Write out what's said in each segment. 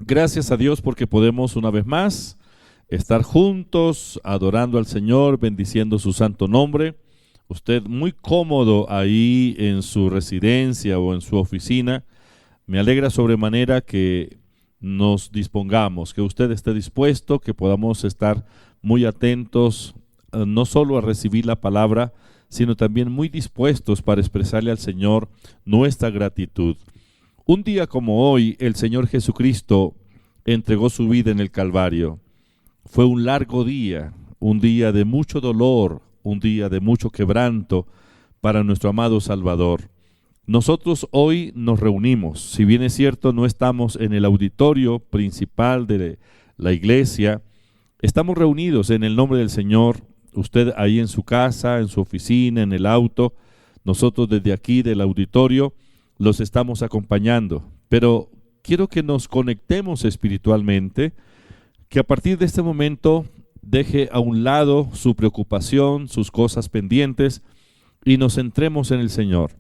Gracias a Dios porque podemos una vez más estar juntos, adorando al Señor, bendiciendo su santo nombre. Usted muy cómodo ahí en su residencia o en su oficina. Me alegra sobremanera que nos dispongamos, que usted esté dispuesto, que podamos estar muy atentos, no solo a recibir la palabra, sino también muy dispuestos para expresarle al Señor nuestra gratitud. Un día como hoy, el Señor Jesucristo entregó su vida en el Calvario. Fue un largo día, un día de mucho dolor, un día de mucho quebranto para nuestro amado Salvador. Nosotros hoy nos reunimos, si bien es cierto no estamos en el auditorio principal de la iglesia, estamos reunidos en el nombre del Señor, usted ahí en su casa, en su oficina, en el auto, nosotros desde aquí del auditorio los estamos acompañando, pero quiero que nos conectemos espiritualmente, que a partir de este momento deje a un lado su preocupación, sus cosas pendientes y nos centremos en el Señor.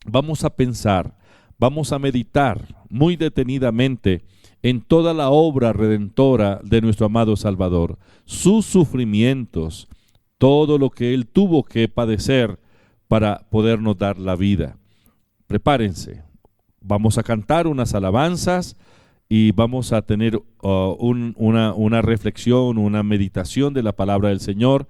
Vamos a pensar, vamos a meditar muy detenidamente en toda la obra redentora de nuestro amado Salvador, sus sufrimientos, todo lo que Él tuvo que padecer para podernos dar la vida. Prepárense, vamos a cantar unas alabanzas y vamos a tener una reflexión, una meditación de la palabra del Señor.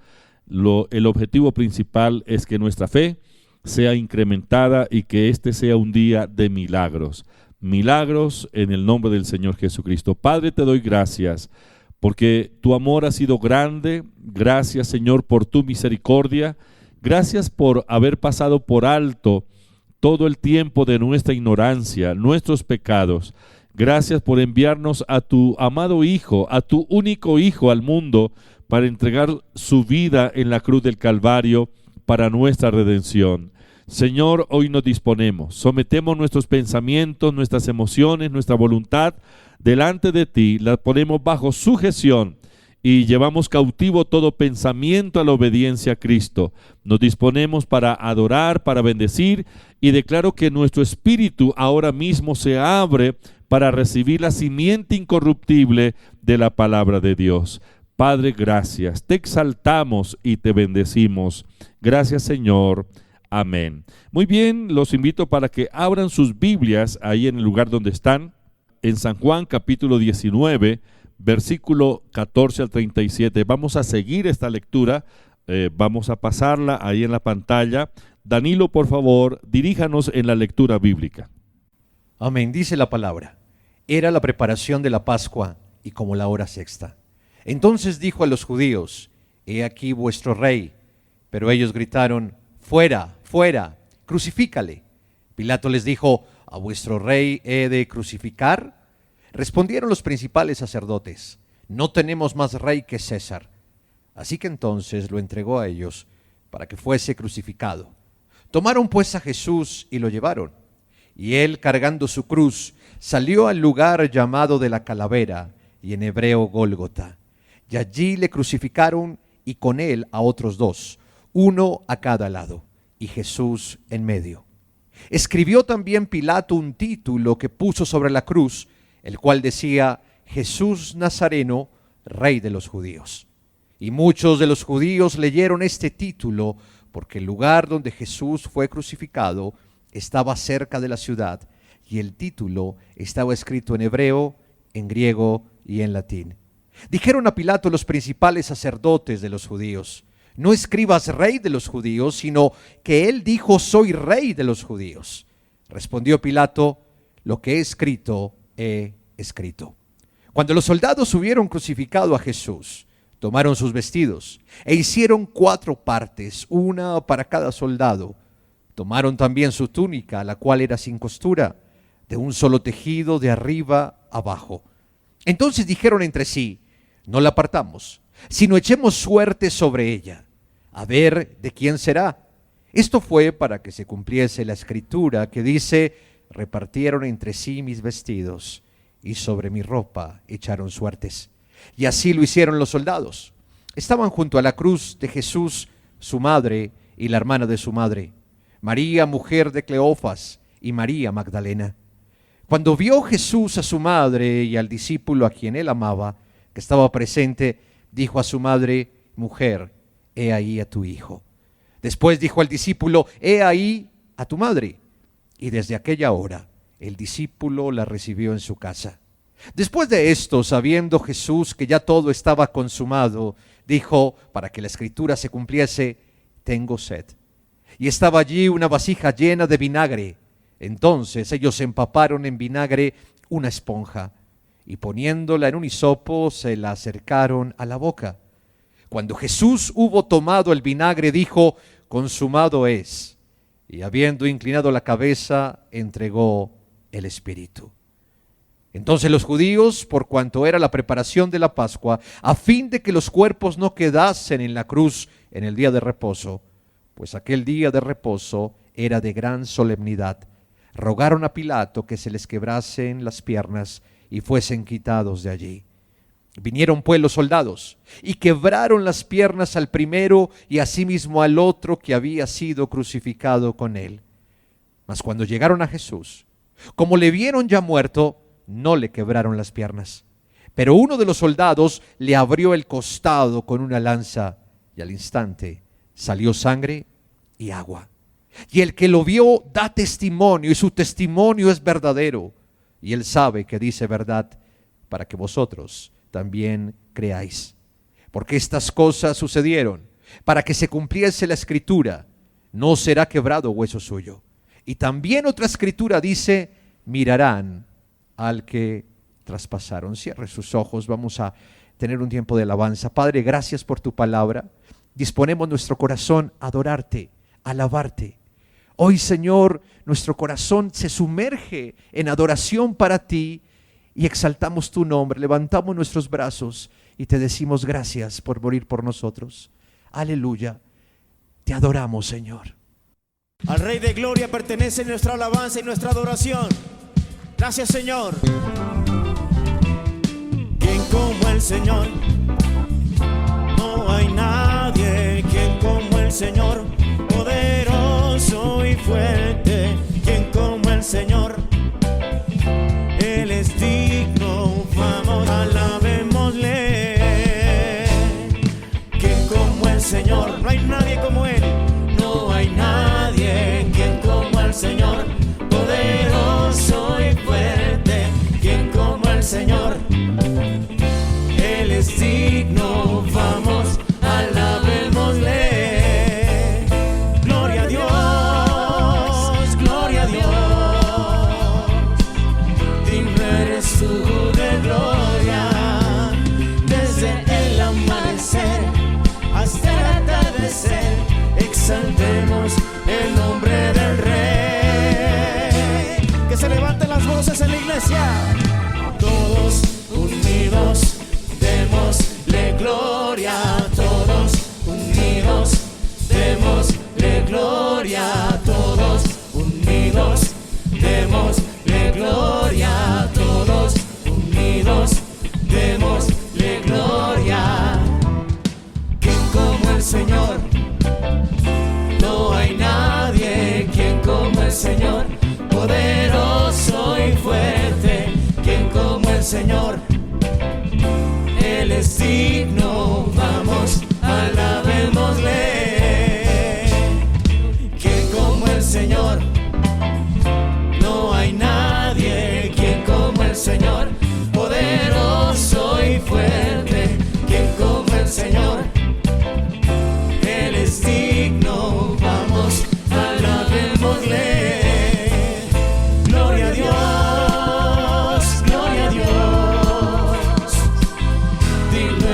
El objetivo principal es que nuestra fe sea incrementada y que este sea un día de milagros. Milagros en el nombre del Señor Jesucristo. Padre, te doy gracias porque tu amor ha sido grande. Gracias, Señor, por tu misericordia. Gracias por haber pasado por alto todo el tiempo de nuestra ignorancia, nuestros pecados. Gracias por enviarnos a tu amado Hijo, a tu único Hijo al mundo, para entregar su vida en la cruz del Calvario para nuestra redención. Señor, hoy nos disponemos, sometemos nuestros pensamientos, nuestras emociones, nuestra voluntad delante de ti, la ponemos bajo sujeción y llevamos cautivo todo pensamiento a la obediencia a Cristo. Nos disponemos para adorar, para bendecir, y declaro que nuestro espíritu ahora mismo se abre para recibir la simiente incorruptible de la palabra de Dios. Padre, gracias, te exaltamos y te bendecimos. Gracias, Señor. Amén. Muy bien, los invito para que abran sus Biblias ahí en el lugar donde están, en San Juan capítulo 19, versículo 14 al 37. Vamos a seguir esta lectura, vamos a pasarla ahí en la pantalla. Danilo, por favor, diríjanos en la lectura bíblica. Amén, dice la palabra. Era la preparación de la Pascua y como la hora sexta. Entonces dijo a los judíos: He aquí vuestro rey. Pero ellos gritaron: Fuera, fuera, crucifícale. Pilato les dijo: ¿A vuestro rey he de crucificar? Respondieron los principales sacerdotes: No tenemos más rey que César. Así que entonces lo entregó a ellos para que fuese crucificado. Tomaron pues a Jesús y lo llevaron. Y él, cargando su cruz, salió al lugar llamado de la Calavera, y en hebreo Gólgota. Y allí le crucificaron, y con él a otros dos, uno a cada lado, y Jesús en medio. Escribió también Pilato un título que puso sobre la cruz, el cual decía: Jesús Nazareno, Rey de los Judíos. Y muchos de los judíos leyeron este título, porque el lugar donde Jesús fue crucificado estaba cerca de la ciudad, y el título estaba escrito en hebreo, en griego y en latín. Dijeron a Pilato los principales sacerdotes de los judíos: No escribas Rey de los Judíos, sino que él dijo: Soy Rey de los Judíos. Respondió Pilato: Lo que he escrito, he escrito. Cuando los soldados hubieron crucificado a Jesús, tomaron sus vestidos e hicieron 4 partes, una para cada soldado. Tomaron también su túnica, la cual era sin costura, de un solo tejido de arriba abajo. Entonces dijeron entre sí: No la partamos, sino echemos suerte sobre ella, a ver de quién será. Esto fue para que se cumpliese la escritura que dice: Repartieron entre sí mis vestidos, y sobre mi ropa echaron suertes. Y así lo hicieron los soldados. Estaban junto a la cruz de Jesús su madre y la hermana de su madre, María, mujer de Cleofas, y María Magdalena. Cuando vio Jesús a su madre y al discípulo a quien él amaba, que estaba presente, dijo a su madre: mujer, he ahí a tu hijo. Después dijo al discípulo: he ahí a tu madre. Y desde aquella hora el discípulo la recibió en su casa. Después de esto, sabiendo Jesús que ya todo estaba consumado, dijo, para que la escritura se cumpliese: tengo sed. Y estaba allí una vasija llena de vinagre. Entonces ellos empaparon en vinagre una esponja y poniéndola en un hisopo se la acercaron a la boca. Cuando Jesús hubo tomado el vinagre, dijo: consumado es. Y habiendo inclinado la cabeza, entregó el espíritu. Entonces los judíos, por cuanto era la preparación de la Pascua, a fin de que los cuerpos no quedasen en la cruz en el día de reposo, pues aquel día de reposo era de gran solemnidad, rogaron a Pilato que se les quebrasen las piernas y fuesen quitados de allí. Vinieron pues los soldados y quebraron las piernas al primero y asimismo al otro que había sido crucificado con él. Mas cuando llegaron a Jesús, como le vieron ya muerto, no le quebraron las piernas. Pero uno de los soldados le abrió el costado con una lanza y al instante salió sangre y agua. Y el que lo vio da testimonio, y su testimonio es verdadero. Y él sabe que dice verdad, para que vosotros también creáis. Porque estas cosas sucedieron para que se cumpliese la escritura: no será quebrado hueso suyo. Y también otra escritura dice: mirarán al que traspasaron. Cierre sus ojos, vamos a tener un tiempo de alabanza. Padre, gracias por tu palabra. Disponemos nuestro corazón a adorarte, a alabarte. Hoy, Señor, nuestro corazón se sumerge en adoración para ti y exaltamos tu nombre, levantamos nuestros brazos y te decimos gracias por morir por nosotros. Aleluya, te adoramos, Señor. Al Rey de Gloria pertenece nuestra alabanza y nuestra adoración. Gracias, Señor. ¿Quién como el Señor? No hay nadie. ¿Quién como el Señor? Poderoso y fuerte. ¿Quién como el Señor? Él es digno, vamos, alabémosle. ¿Quién como el Señor? No hay nadie como Él. No hay nadie. ¿Quién como el Señor? Poderoso y fuerte. ¿Quién como el Señor? Él es digno, vamos, alabémosle. Gloria a Dios, gloria a Dios. Digno eres tú de gloria. Desde el amanecer hasta el atardecer, exaltemos el nombre del Rey. Que se levanten las voces en la iglesia. Todos unidos démosle gloria. Todos unidos démosle gloria. Todos unidos démosle gloria. Todos unidos démosle gloria. ¿Quién como el Señor? No hay nadie. ¿Quién como el Señor? Poderoso y fuerte. ¿Quién como el Señor? Él es digno, vamos, alabémosle. ¿Quién como el Señor? No hay nadie. ¿Quién como el Señor? Poderoso y fuerte. ¿Quién como el Señor? Él es digno, vamos, alabémosle. Gloria a Dios, gloria a Dios. Digno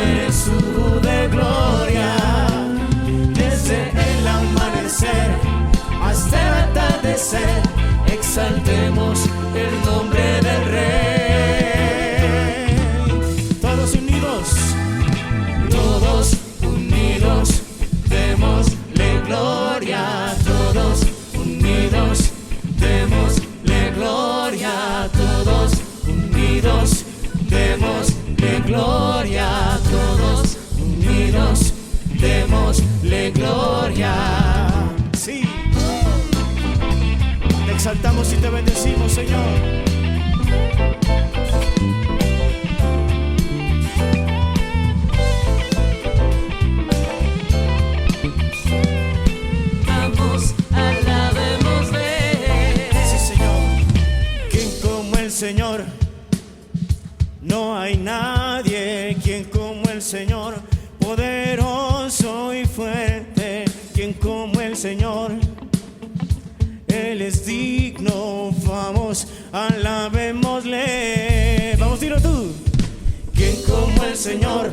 No hay nadie quien como el Señor, poderoso y fuerte, quien como el Señor. Él es digno, vamos, alabémosle. Vamos, dilo tú. Quien como el Señor,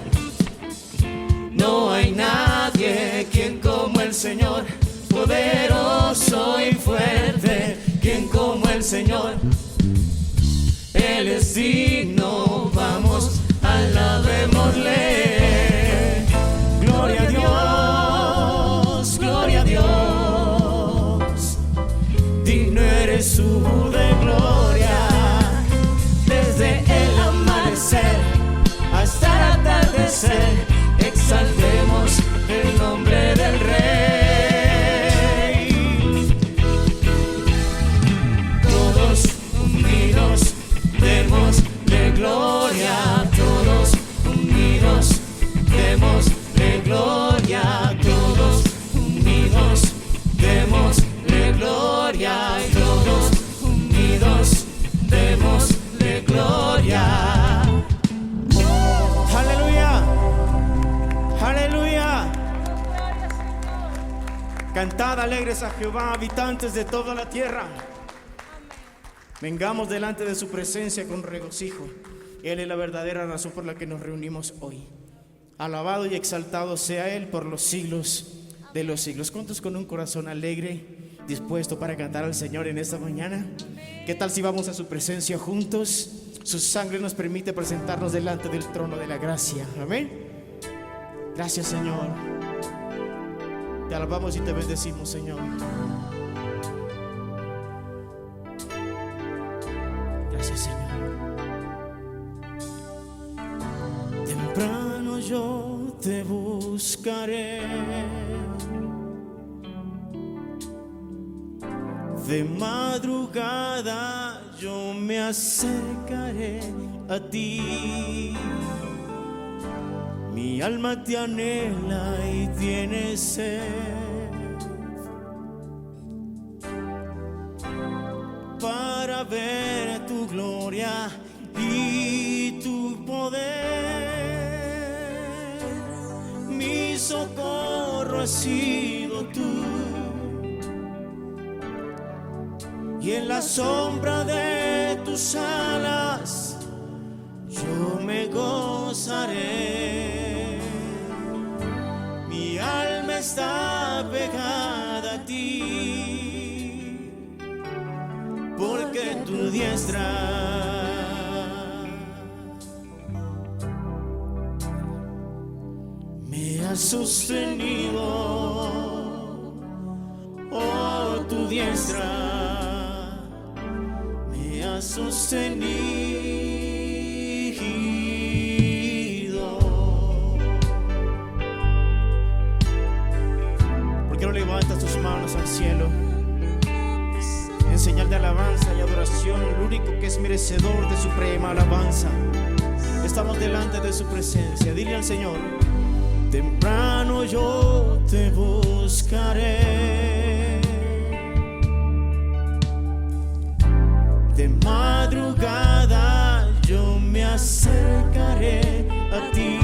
no hay nadie quien como el Señor, poderoso y fuerte, quien como el Señor. Él es digno, vamos, alabémosle. Gloria a Dios, gloria a Dios. Digno eres tú de gloria, desde el amanecer hasta el atardecer. Exaltemos el nombre del Rey. Todos unidos démosle gloria, todos unidos démosle gloria, todos unidos démosle gloria, todos unidos démosle gloria. Aleluya, aleluya. Cantad alegres a Jehová, habitantes de toda la tierra. Vengamos delante de su presencia con regocijo. Él es la verdadera razón por la que nos reunimos hoy. Alabado y exaltado sea Él por los siglos de los siglos. ¿Cuántos con un corazón alegre, dispuesto para cantar al Señor en esta mañana? ¿Qué tal si vamos a su presencia juntos? Su sangre nos permite presentarnos delante del trono de la gracia. Amén. Gracias, Señor. Te alabamos y te bendecimos, Señor. Gracias, Señor. Temprano yo te buscaré, de madrugada yo me acercaré a ti. Mi alma te anhela y tiene sed, para ver tu gloria y tu poder. Mi socorro has sido tú, y en la sombra de tus alas yo me gozaré. Mi alma está pegada a ti, porque tu diestra me ha sostenido. Oh, tu diestra me ha sostenido. ¿Por qué no levantas tus manos al cielo en señal de alabanza y adoración? El único que es merecedor de suprema alabanza. Estamos delante de su presencia. Dile al Señor: temprano yo te buscaré, de madrugada yo me acercaré a ti.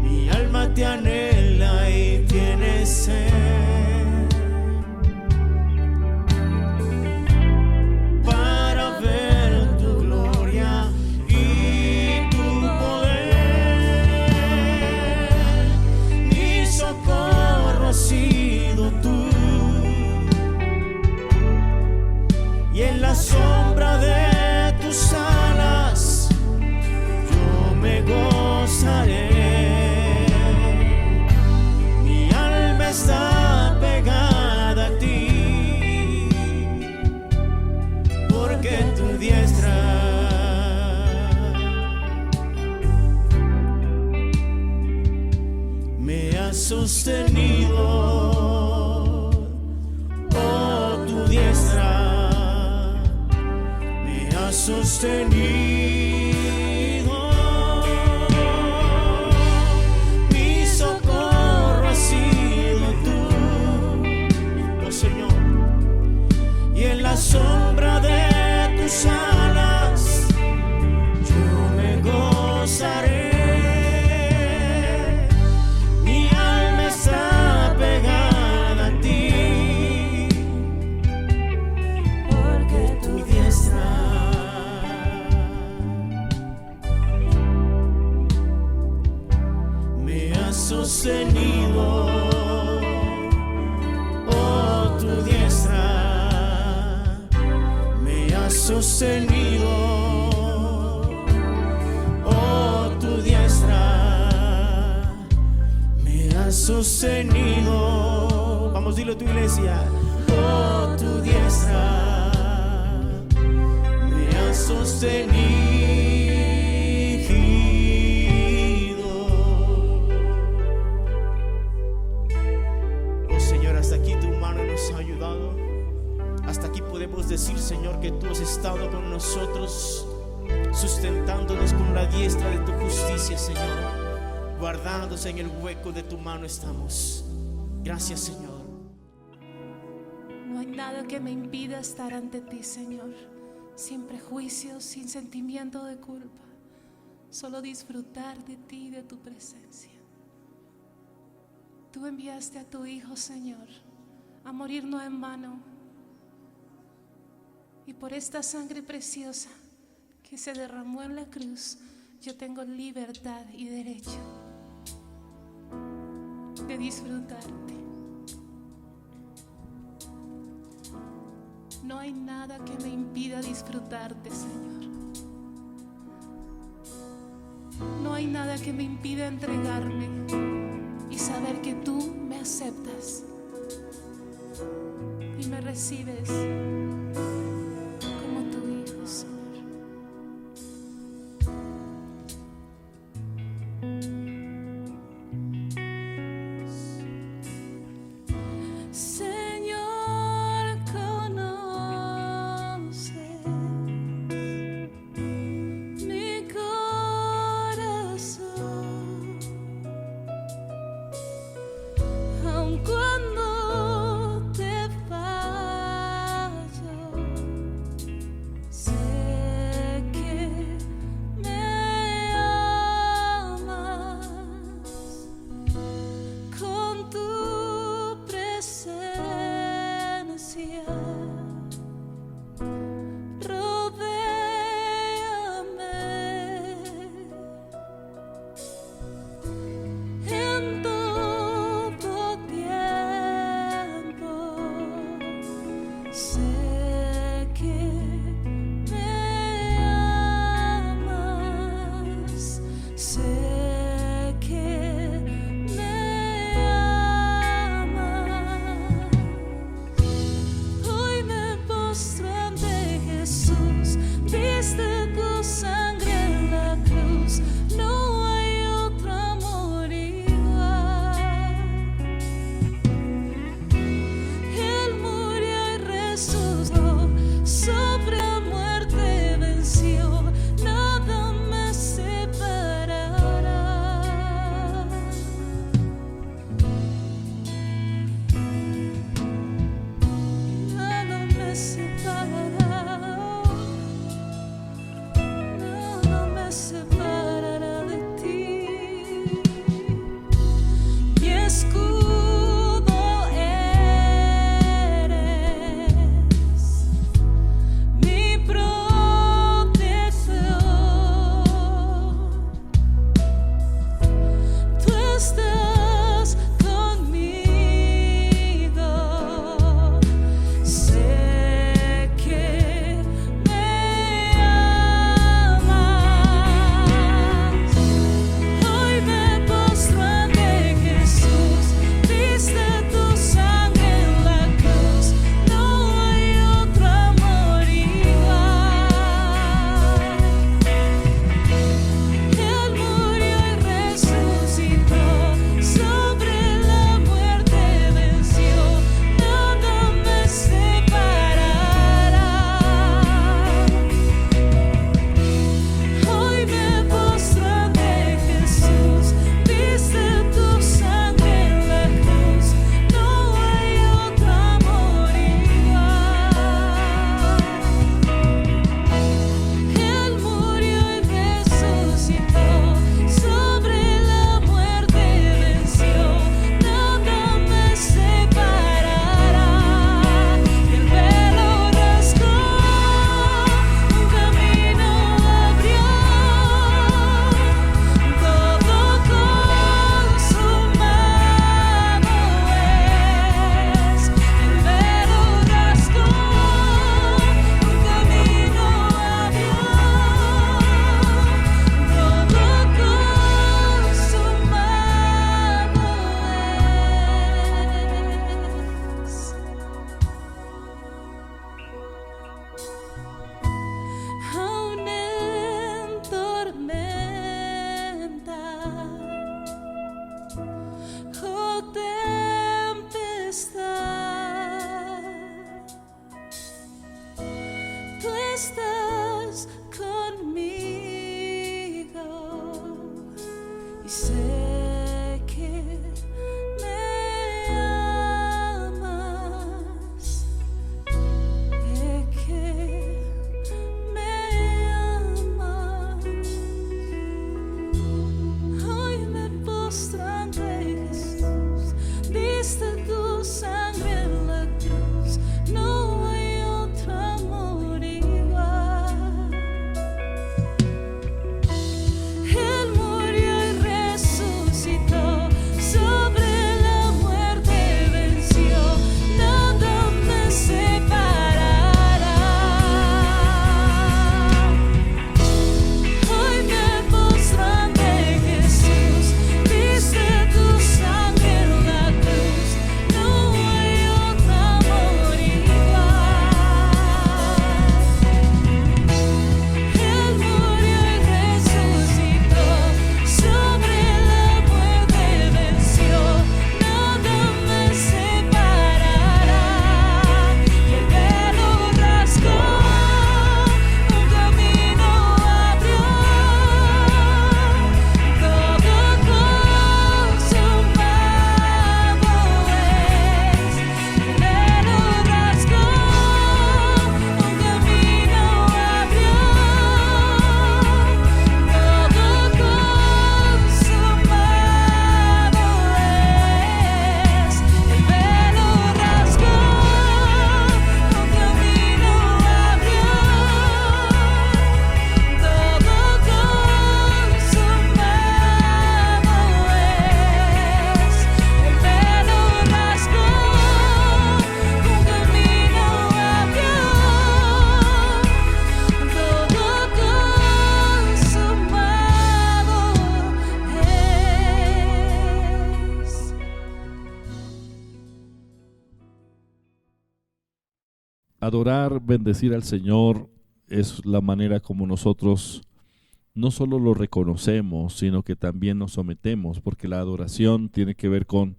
Mi alma te anhela y tiene sed, para ver tu gloria y tu poder. Mi socorro has sido tú, y en la sombra de tus alas yo me gozaré. Mi alma está pegada a ti, porque tu diestra me ha sostenido. Oh, tu diestra me ha sostenido. Mi socorro has sido tú, oh Señor, y en la sombra de tus alas sostenido, oh, tu diestra me ha sostenido, oh, tu diestra me ha sostenido. Vamos, dilo tu iglesia. Oh, tu diestra me ha sostenido. Podemos decir, Señor, que tú has estado con nosotros, sustentándonos con la diestra de tu justicia, Señor, guardándose en el hueco de tu mano estamos. Gracias, Señor. No hay nada que me impida estar ante ti, Señor, sin prejuicios, sin sentimiento de culpa, solo disfrutar de ti y de tu presencia. Tú enviaste a tu Hijo, Señor, a morir no en vano. Y por esta sangre preciosa que se derramó en la cruz, yo tengo libertad y derecho de disfrutarte. No hay nada que me impida disfrutarte, Señor. No hay nada que me impida entregarme y saber que tú me aceptas y me recibes como tu Hijo, Señor. Señor, conoces mi corazón, aun cuando te fallo, y sé que me amas, que me amas. Hoy me postro ante Jesús, diste tu sangre en la cruz, no hay otro amor igual. Él murió y resucitó, sobre la muerte venció, nada me separará. Hoy me postro ante Jesús, diste tu sangre en la cruz, no hay otro amor igual. Él murió y resucitó, sobre la muerte venció, nada me separará. Y el velo rasgó, un camino abrió, todo consumado es. El velo rasgó, un camino abrió, todo consumado es. El velo rasgó, un camino abrió, todo consumado es. El velo rasgó, un camino abrió, todo consumado es. Adorar, bendecir al Señor es la manera como nosotros no solo lo reconocemos, sino que también nos sometemos, porque la adoración tiene que ver con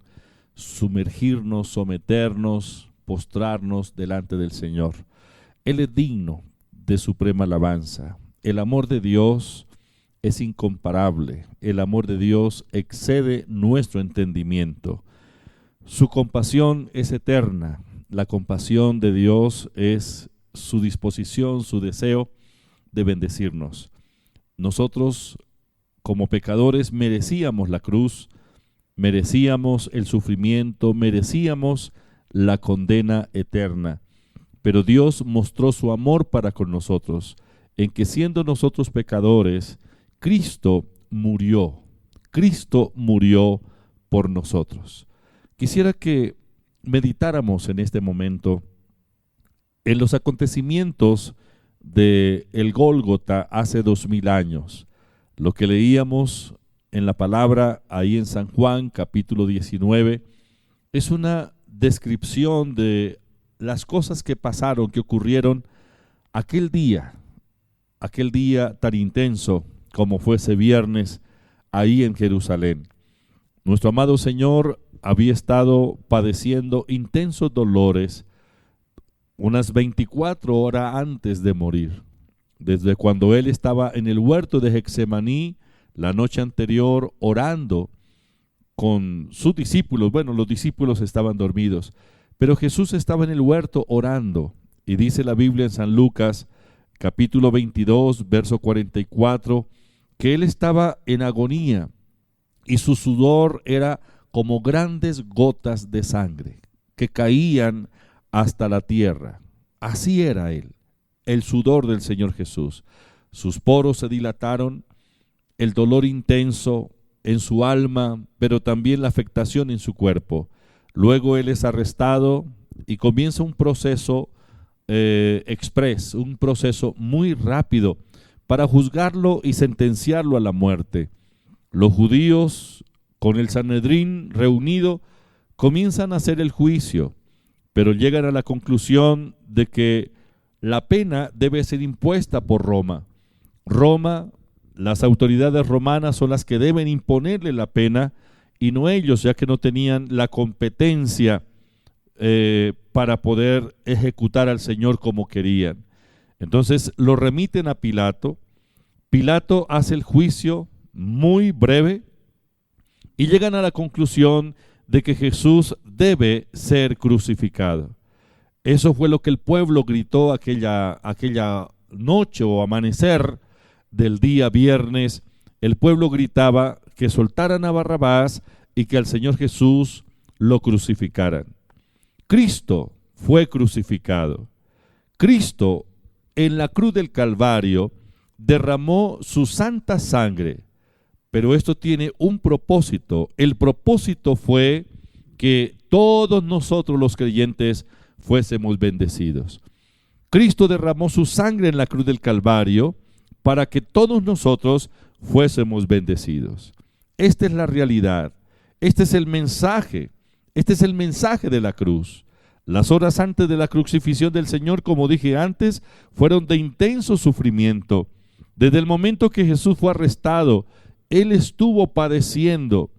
sumergirnos, someternos, postrarnos delante del Señor. Él es digno de suprema alabanza. El amor de Dios es incomparable. El amor de Dios excede nuestro entendimiento. Su compasión es eterna. La compasión de Dios es su disposición, su deseo de bendecirnos. Nosotros, como pecadores, merecíamos la cruz, merecíamos el sufrimiento, merecíamos la condena eterna. Pero Dios mostró su amor para con nosotros, en que siendo nosotros pecadores, Cristo murió por nosotros. Quisiera que meditáramos en este momento en los acontecimientos de el Gólgota hace 2000 años. Lo que leíamos en la palabra ahí en San Juan, capítulo 19, es una descripción de las cosas que pasaron, que ocurrieron aquel día tan intenso como fue ese viernes ahí en Jerusalén. Nuestro amado Señor había estado padeciendo intensos dolores unas 24 horas antes de morir. Desde cuando Él estaba en el huerto de Getsemaní la noche anterior orando con sus discípulos. Bueno, los discípulos estaban dormidos, pero Jesús estaba en el huerto orando. Y dice la Biblia en San Lucas, capítulo 22, verso 44, que Él estaba en agonía y su sudor era como grandes gotas de sangre que caían hasta la tierra. Así era Él, el sudor del Señor Jesús. Sus poros se dilataron, el dolor intenso en su alma, pero también la afectación en su cuerpo. Luego Él es arrestado y comienza un proceso express, un proceso muy rápido para juzgarlo y sentenciarlo a la muerte. Los judíos, con el Sanedrín reunido, comienzan a hacer el juicio, pero llegan a la conclusión de que la pena debe ser impuesta por Roma. Las autoridades romanas son las que deben imponerle la pena y no ellos, ya que no tenían la competencia para poder ejecutar al Señor como querían. Entonces lo remiten a Pilato. Pilato hace el juicio muy breve, y llegan a la conclusión de que Jesús debe ser crucificado. Eso fue lo que el pueblo gritó aquella noche o amanecer del día viernes. El pueblo gritaba que soltaran a Barrabás y que al Señor Jesús lo crucificaran. Cristo fue crucificado. Cristo en la cruz del Calvario derramó su santa sangre, pero esto tiene un propósito. El propósito fue que todos nosotros los creyentes fuésemos bendecidos. Cristo derramó su sangre en la cruz del Calvario para que todos nosotros fuésemos bendecidos. Esta es la realidad. Este es el mensaje. Este es el mensaje de la cruz. Las horas antes de la crucifixión del Señor, como dije antes, fueron de intenso sufrimiento. Desde el momento que Jesús fue arrestado, Él estuvo padeciendo.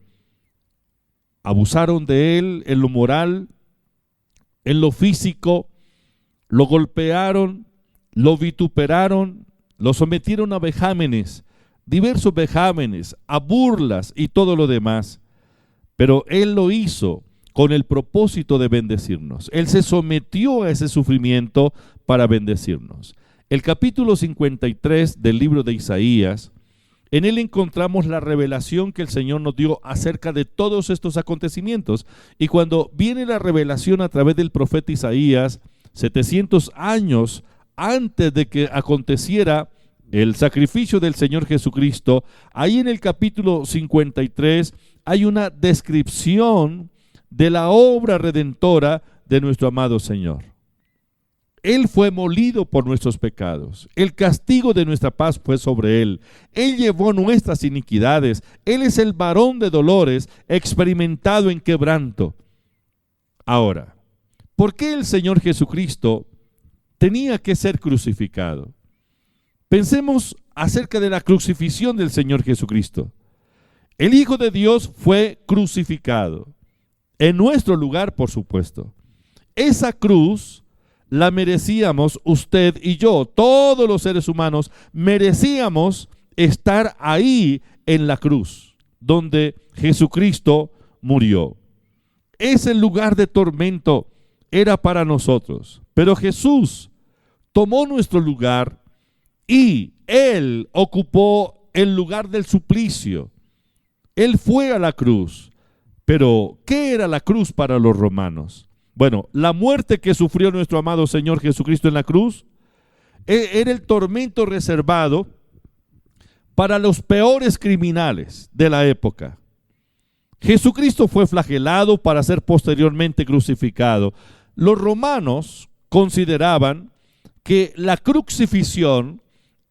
Abusaron de Él en lo moral, en lo físico, lo golpearon, lo vituperaron, lo sometieron a vejámenes, diversos vejámenes, a burlas y todo lo demás. Pero Él lo hizo con el propósito de bendecirnos. Él se sometió a ese sufrimiento para bendecirnos. El capítulo 53 del libro de Isaías, en él encontramos la revelación que el Señor nos dio acerca de todos estos acontecimientos. Y cuando viene la revelación a través del profeta Isaías, 700 años antes de que aconteciera el sacrificio del Señor Jesucristo, ahí en el capítulo 53 hay una descripción de la obra redentora de nuestro amado Señor. Él fue molido por nuestros pecados. El castigo de nuestra paz fue sobre Él. Él llevó nuestras iniquidades. Él es el varón de dolores, experimentado en quebranto. Ahora, ¿por qué el Señor Jesucristo tenía que ser crucificado? Pensemos acerca de la crucifixión del Señor Jesucristo. El Hijo de Dios fue crucificado. En nuestro lugar, por supuesto. Esa cruz la merecíamos usted y yo. Todos los seres humanos merecíamos estar ahí en la cruz, donde Jesucristo murió. Ese lugar de tormento era para nosotros. Pero Jesús tomó nuestro lugar y Él ocupó el lugar del suplicio. Él fue a la cruz. Pero, ¿qué era la cruz para los romanos? Bueno, la muerte que sufrió nuestro amado Señor Jesucristo en la cruz era el tormento reservado para los peores criminales de la época. Jesucristo fue flagelado para ser posteriormente crucificado. Los romanos consideraban que la crucifixión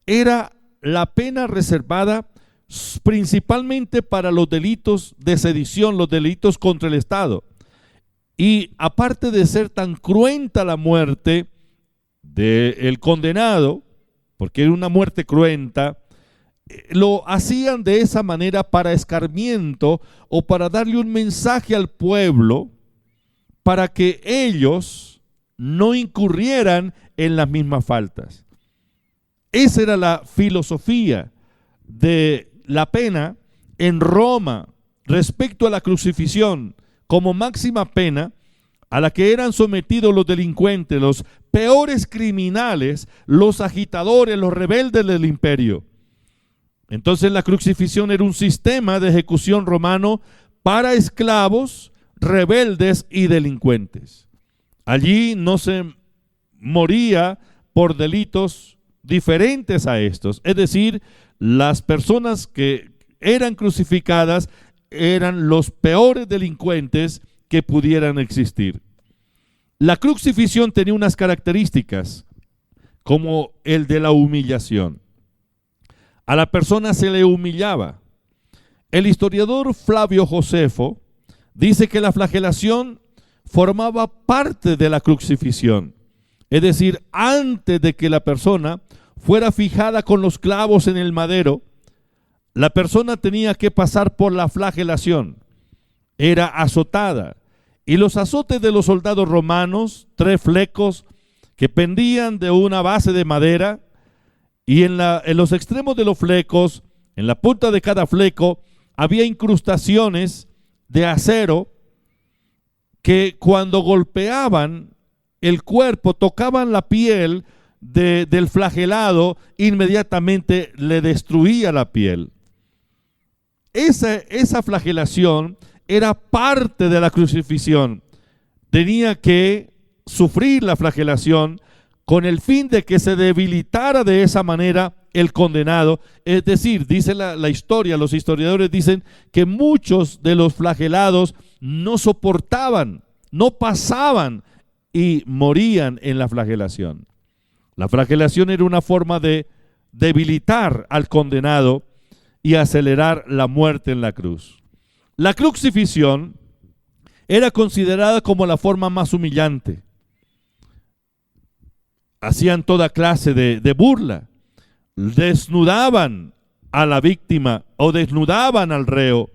era la pena reservada principalmente para los delitos de sedición, los delitos contra el Estado. Y aparte de ser tan cruenta la muerte del condenado, porque era una muerte cruenta, lo hacían de esa manera para escarmiento o para darle un mensaje al pueblo para que ellos no incurrieran en las mismas faltas. Esa era la filosofía de la pena en Roma respecto a la crucifixión como máxima pena a la que eran sometidos los delincuentes, los peores criminales, los agitadores, los rebeldes del imperio. Entonces la crucifixión era un sistema de ejecución romano para esclavos, rebeldes y delincuentes. Allí no se moría por delitos diferentes a estos, es decir, las personas que eran crucificadas eran los peores delincuentes que pudieran existir. La crucifixión tenía unas características, como el de la humillación. A la persona se le humillaba. El historiador Flavio Josefo dice que la flagelación formaba parte de la crucifixión. Es decir, antes de que la persona fuera fijada con los clavos en el madero, la persona tenía que pasar por la flagelación. Era azotada. Y los azotes de los soldados romanos, 3 flecos que pendían de una base de madera, y en los extremos de los flecos, en la punta de cada fleco, había incrustaciones de acero que cuando golpeaban el cuerpo, tocaban la piel del flagelado, inmediatamente le destruía la piel. Esa flagelación era parte de la crucifixión. Tenía que sufrir la flagelación con el fin de que se debilitara de esa manera el condenado. Es decir, dice la historia, los historiadores dicen que muchos de los flagelados no soportaban, no pasaban y morían en la flagelación. La flagelación era una forma de debilitar al condenado y acelerar la muerte en la cruz. La crucifixión era considerada como la forma más humillante. Hacían toda clase de burla. Desnudaban a la víctima o desnudaban al reo.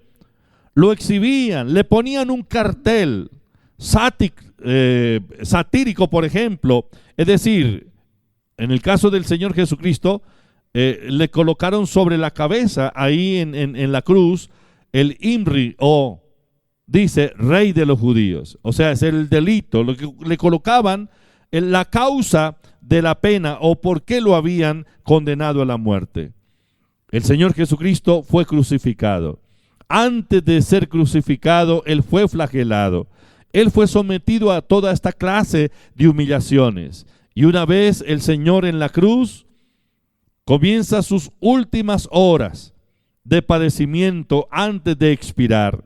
Lo exhibían, le ponían un cartel satírico, por ejemplo. Es decir, en el caso del Señor Jesucristo, le colocaron sobre la cabeza, ahí en la cruz, el IMRI, o dice Rey de los Judíos. O sea, es el delito, lo que le colocaban en la causa de la pena o por qué lo habían condenado a la muerte. El Señor Jesucristo fue crucificado. Antes de ser crucificado, Él fue flagelado. Él fue sometido a toda esta clase de humillaciones. Y una vez el Señor en la cruz, comienza sus últimas horas de padecimiento antes de expirar.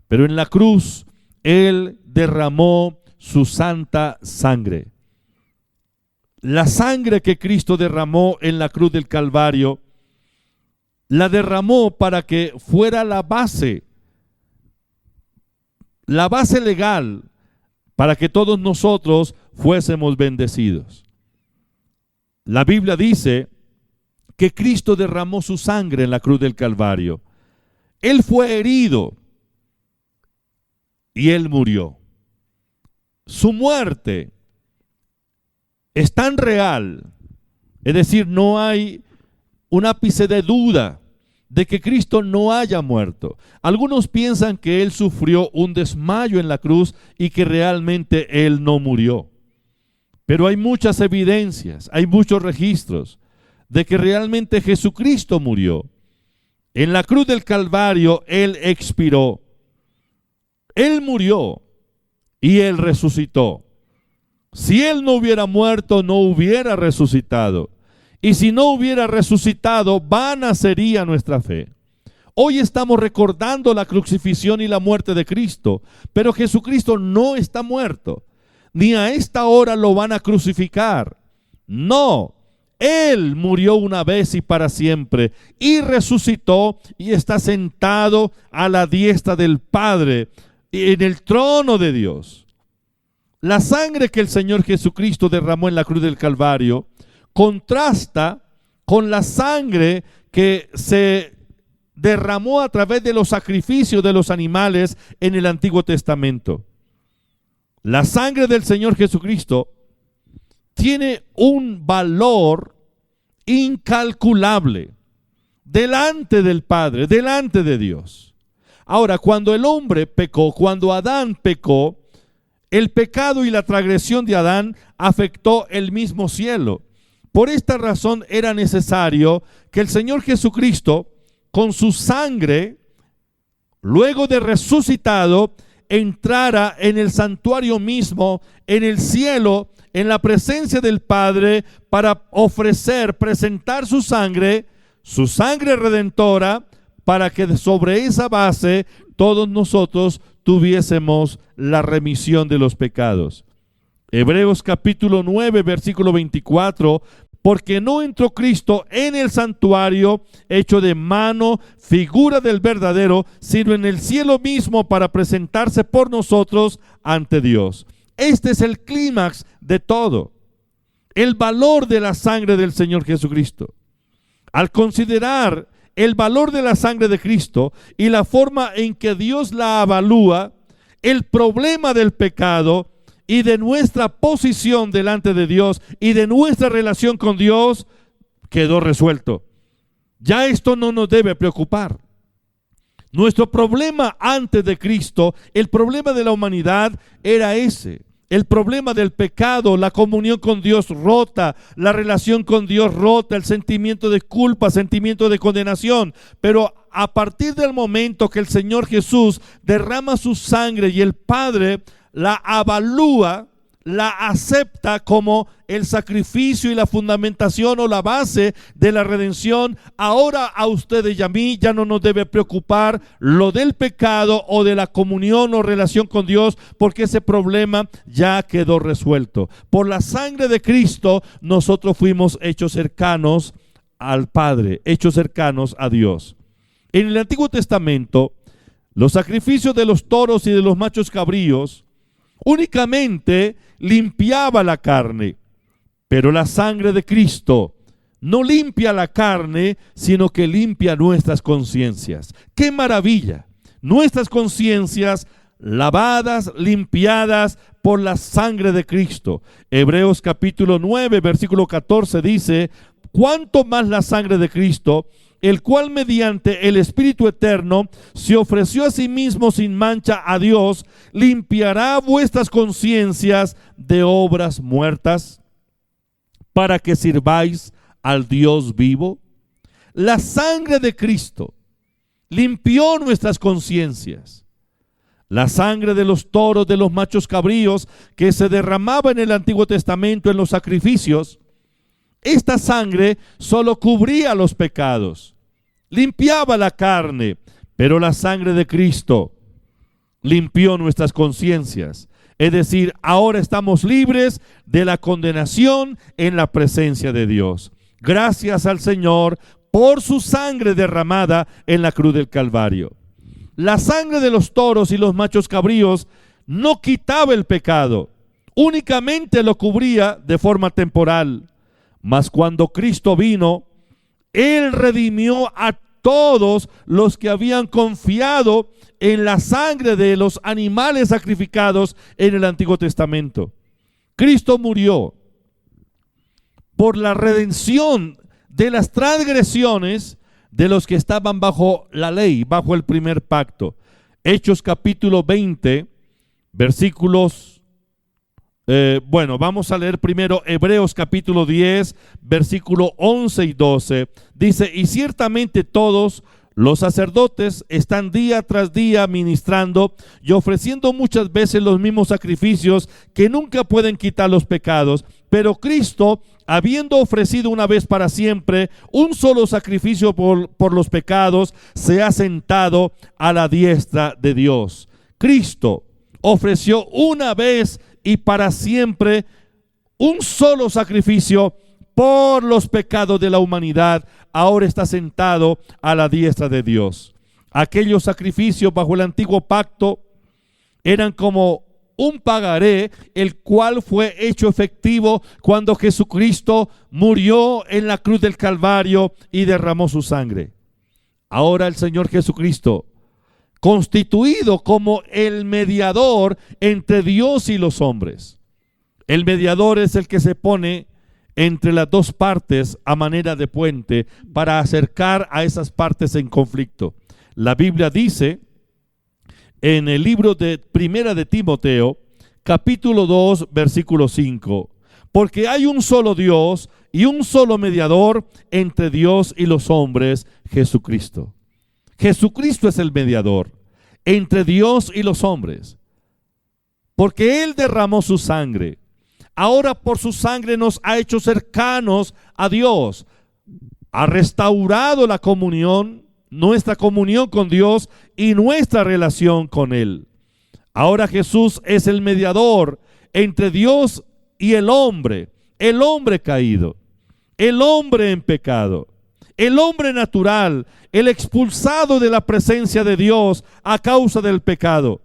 Pero en la cruz, Él derramó su santa sangre. La sangre que Cristo derramó en la cruz del Calvario, la derramó para que fuera la base legal para que todos nosotros fuésemos bendecidos. La Biblia dice que Cristo derramó su sangre en la cruz del Calvario. Él fue herido y Él murió. Su muerte es tan real, es decir, no hay un ápice de duda de que Cristo no haya muerto. Algunos piensan que Él sufrió un desmayo en la cruz y que realmente Él no murió. Pero hay muchas evidencias, hay muchos registros de que realmente Jesucristo murió. En la cruz del Calvario Él expiró. Él murió y Él resucitó. Si Él no hubiera muerto, no hubiera resucitado. Y si no hubiera resucitado, vana sería nuestra fe. Hoy estamos recordando la crucifixión y la muerte de Cristo, pero Jesucristo no está muerto, ni a esta hora lo van a crucificar. No, Él murió una vez y para siempre, y resucitó y está sentado a la diestra del Padre, en el trono de Dios. La sangre que el Señor Jesucristo derramó en la cruz del Calvario contrasta con la sangre que se derramó a través de los sacrificios de los animales en el Antiguo Testamento. La sangre del Señor Jesucristo tiene un valor incalculable delante del Padre, delante de Dios. Ahora, cuando el hombre pecó, cuando Adán pecó, el pecado y la transgresión de Adán afectó el mismo cielo. Por esta razón era necesario que el Señor Jesucristo, con su sangre, luego de resucitado, entrara en el santuario mismo, en el cielo, en la presencia del Padre, para presentar su sangre redentora, para que sobre esa base todos nosotros tuviésemos la remisión de los pecados. Hebreos capítulo 9, versículo 24, porque no entró Cristo en el santuario hecho de mano, figura del verdadero, sino en el cielo mismo para presentarse por nosotros ante Dios. Este es el clímax de todo, el valor de la sangre del Señor Jesucristo. Al considerar el valor de la sangre de Cristo y la forma en que Dios la avalúa, el problema del pecado y de nuestra posición delante de Dios y de nuestra relación con Dios quedó resuelto. Ya esto no nos debe preocupar. Nuestro problema antes de Cristo, el problema de la humanidad era ese. El problema del pecado, la comunión con Dios rota, la relación con Dios rota, el sentimiento de culpa, sentimiento de condenación. Pero a partir del momento que el Señor Jesús derrama su sangre y el Padre la avalúa, la acepta como el sacrificio y la fundamentación o la base de la redención, ahora a ustedes y a mí ya no nos debe preocupar lo del pecado o de la comunión o relación con Dios, porque ese problema ya quedó resuelto. Por la sangre de Cristo nosotros fuimos hechos cercanos al Padre, hechos cercanos a Dios. En el Antiguo Testamento, los sacrificios de los toros y de los machos cabríos únicamente limpiaba la carne, pero la sangre de Cristo no limpia la carne, sino que limpia nuestras conciencias. ¡Qué maravilla! Nuestras conciencias lavadas, limpiadas por la sangre de Cristo. Hebreos capítulo 9, versículo 14 dice: cuánto más la sangre de Cristo, el cual mediante el Espíritu Eterno se ofreció a sí mismo sin mancha a Dios, limpiará vuestras conciencias de obras muertas para que sirváis al Dios vivo. La sangre de Cristo limpió nuestras conciencias. La sangre de los toros, de los machos cabríos que se derramaba en el Antiguo Testamento en los sacrificios, esta sangre solo cubría los pecados, limpiaba la carne, pero la sangre de Cristo limpió nuestras conciencias. Es decir, ahora estamos libres de la condenación en la presencia de Dios. Gracias al Señor por su sangre derramada en la cruz del Calvario. La sangre de los toros y los machos cabríos no quitaba el pecado, únicamente lo cubría de forma temporal. Mas cuando Cristo vino, Él redimió a todos los que habían confiado en la sangre de los animales sacrificados en el Antiguo Testamento. Cristo murió por la redención de las transgresiones de los que estaban bajo la ley, bajo el primer pacto. Hechos capítulo 20, versículos vamos a leer primero Hebreos capítulo 10, versículo 11 y 12. Dice: y ciertamente todos los sacerdotes están día tras día ministrando y ofreciendo muchas veces los mismos sacrificios que nunca pueden quitar los pecados. Pero Cristo, habiendo ofrecido una vez para siempre un solo sacrificio por los pecados, se ha sentado a la diestra de Dios. Cristo ofreció una vez y para siempre un solo sacrificio por los pecados de la humanidad. Ahora está sentado a la diestra de Dios. Aquellos sacrificios bajo el antiguo pacto eran como un pagaré, el cual fue hecho efectivo cuando Jesucristo murió en la cruz del Calvario y derramó su sangre. Ahora el Señor Jesucristo, constituido como el mediador entre Dios y los hombres. El mediador es el que se pone entre las dos partes a manera de puente para acercar a esas partes en conflicto. La Biblia dice en el libro de Primera de Timoteo, capítulo 2, versículo 5: porque hay un solo Dios y un solo mediador entre Dios y los hombres, Jesucristo. Jesucristo es el mediador entre Dios y los hombres, porque Él derramó su sangre. Ahora por su sangre nos ha hecho cercanos a Dios, ha restaurado la comunión, nuestra comunión con Dios y nuestra relación con Él. Ahora Jesús es el mediador entre Dios y el hombre caído, el hombre en pecado, el hombre natural, el expulsado de la presencia de Dios a causa del pecado.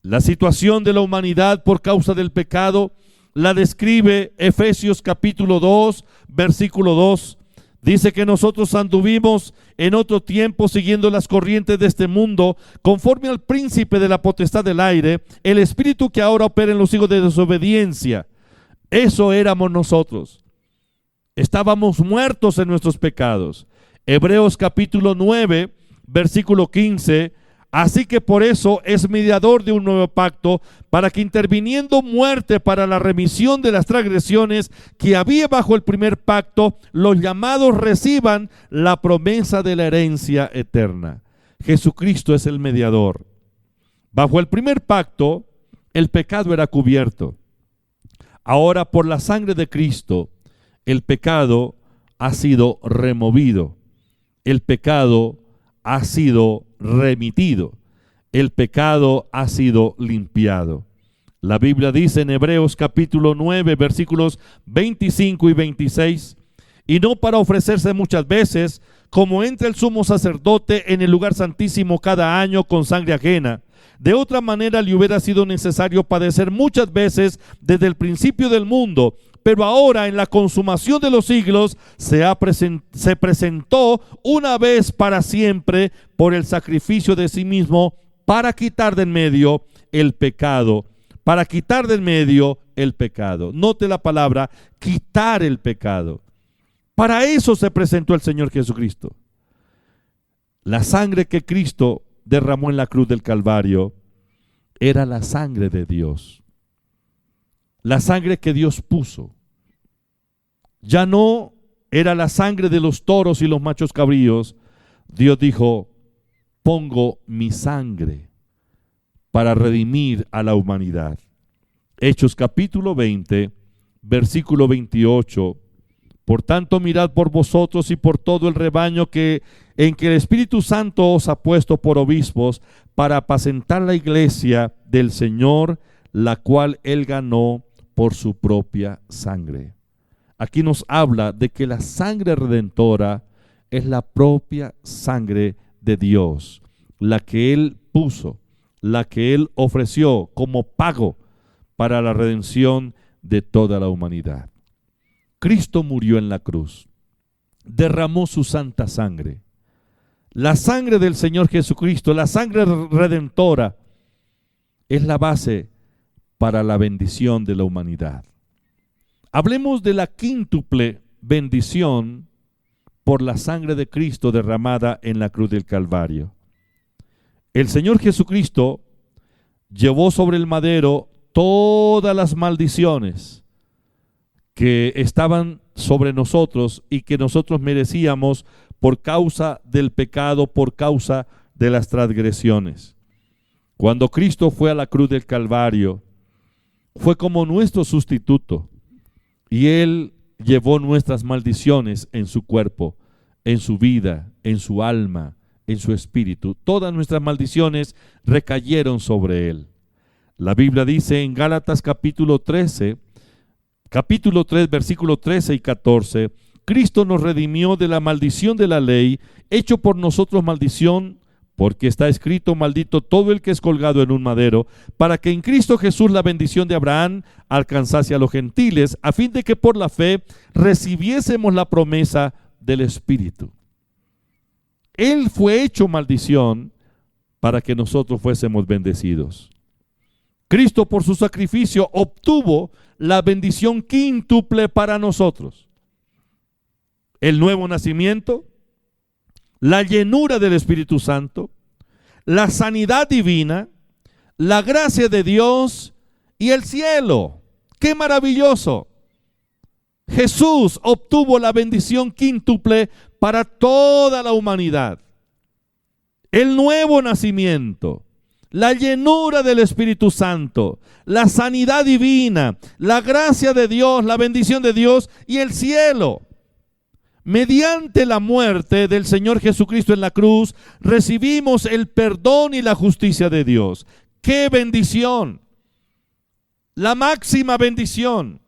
La situación de la humanidad por causa del pecado la describe Efesios capítulo 2, versículo 2. Dice que nosotros anduvimos en otro tiempo siguiendo las corrientes de este mundo, conforme al príncipe de la potestad del aire, el espíritu que ahora opera en los hijos de desobediencia. Eso éramos nosotros. Estábamos muertos en nuestros pecados. Hebreos capítulo 9, versículo 15, así que por eso es mediador de un nuevo pacto, para que interviniendo muerte para la remisión de las transgresiones que había bajo el primer pacto, los llamados reciban la promesa de la herencia eterna. Jesucristo es el mediador. Bajo el primer pacto, el pecado era cubierto. Ahora, por la sangre de Cristo, el pecado ha sido removido. El pecado ha sido remitido. El pecado ha sido limpiado. La Biblia dice en Hebreos capítulo 9, versículos 25 y 26, y no para ofrecerse muchas veces, como entra el sumo sacerdote en el lugar santísimo cada año con sangre ajena. De otra manera le hubiera sido necesario padecer muchas veces desde el principio del mundo, pero ahora en la consumación de los siglos se presentó una vez para siempre por el sacrificio de sí mismo para quitar de en medio el pecado. Para quitar de en medio el pecado. Note la palabra, quitar el pecado. Para eso se presentó el Señor Jesucristo. La sangre que Cristo derramó en la cruz del Calvario era la sangre de Dios. La sangre que Dios puso. Ya no era la sangre de los toros y los machos cabríos. Dios dijo, pongo mi sangre para redimir a la humanidad. Hechos capítulo 20, versículo 28. Por tanto, mirad por vosotros y por todo el rebaño en que el Espíritu Santo os ha puesto por obispos para apacentar la iglesia del Señor, la cual Él ganó por su propia sangre. Aquí nos habla de que la sangre redentora es la propia sangre de Dios, la que Él puso, la que Él ofreció como pago para la redención de toda la humanidad. Cristo murió en la cruz, derramó su santa sangre. La sangre del Señor Jesucristo, la sangre redentora, es la base para la bendición de la humanidad. Hablemos de la quíntuple bendición por la sangre de Cristo derramada en la cruz del Calvario. El Señor Jesucristo llevó sobre el madero todas las maldiciones que estaban sobre nosotros y que nosotros merecíamos por causa del pecado, por causa de las transgresiones. Cuando Cristo fue a la cruz del Calvario, fue como nuestro sustituto y Él llevó nuestras maldiciones en su cuerpo, en su vida, en su alma, en su espíritu. Todas nuestras maldiciones recayeron sobre Él. La Biblia dice en Gálatas capítulo 3, versículo 13 y 14, Cristo nos redimió de la maldición de la ley, hecho por nosotros maldición, porque está escrito, maldito todo el que es colgado en un madero, para que en Cristo Jesús la bendición de Abraham alcanzase a los gentiles, a fin de que por la fe recibiésemos la promesa del Espíritu. Él fue hecho maldición para que nosotros fuésemos bendecidos. Cristo por su sacrificio obtuvo la bendición quíntuple para nosotros. El nuevo nacimiento, la llenura del Espíritu Santo, la sanidad divina, la gracia de Dios y el cielo. ¡Qué maravilloso! Jesús obtuvo la bendición quíntuple para toda la humanidad. El nuevo nacimiento, la llenura del Espíritu Santo, la sanidad divina, la gracia de Dios, la bendición de Dios y el cielo. Mediante la muerte del Señor Jesucristo en la cruz, recibimos el perdón y la justicia de Dios. ¡Qué bendición! La máxima bendición.